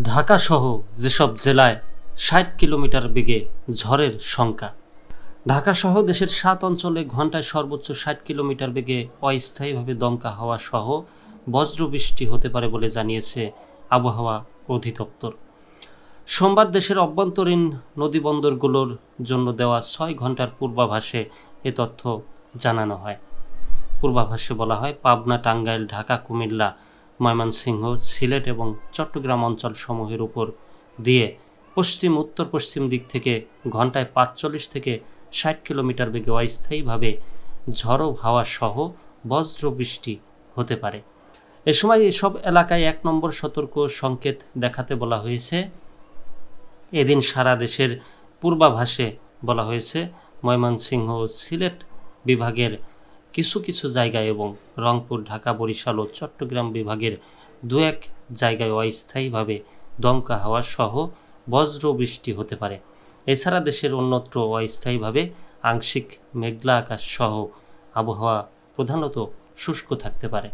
ঢাকা সহ যেসব জেলায় ৬০ কিলোমিটার বেগে ঝড়ের শঙ্কা। ঢাকা সহ দেশের ৭ অঞ্চলে ঘন্টায় সর্বোচ্চ ৬০ কিলোমিটার বেগে অস্থায়ীভাবে দমকা হাওয়া সহ বজ্রবৃষ্টি হতে পারে বলে জানিয়েছে আবহাওয়া অধিদপ্তর। সোমবার দেশের অভ্যন্তরীণ নদীবন্দরগুলোর জন্য দেওয়া ৬ ঘন্টার পূর্বাভাসে এ তথ্য জানানো হয়। পূর্বাভাসে বলা হয়, পাবনা, টাঙ্গাইল, ঢাকা, কুমিল্লা, ময়মনসিংহ, সিলেট এবং চট্টগ্রাম অঞ্চলসমূহের উপর দিয়ে পশ্চিম উত্তর পশ্চিম দিক থেকে ঘন্টায় ৪৫ থেকে ৬০ কিলোমিটার বেগে অস্থায়ীভাবে ঝড়ো হাওয়া সহ বজ্রবৃষ্টি হতে পারে। এ সময় এসব এলাকায় ১ নম্বর সতর্ক সংকেত দেখাতে বলা হয়েছে। এদিন সারা দেশের পূর্বাভাসে বলা হয়েছে, ময়মনসিংহ, সিলেট বিভাগের কিছু কিছু জায়গায় এবং রংপুর, ঢাকা, বরিশাল ও চট্টগ্রাম বিভাগের ২-১ জায়গায় অস্থায়ীভাবে দমকা হাওয়া সহ বজ্রবৃষ্টি হতে পারে। এছাড়া দেশের অন্যত্র অস্থায়ীভাবে আংশিক মেঘলা আকাশ সহ আবহাওয়া প্রধানত শুষ্ক থাকতে পারে।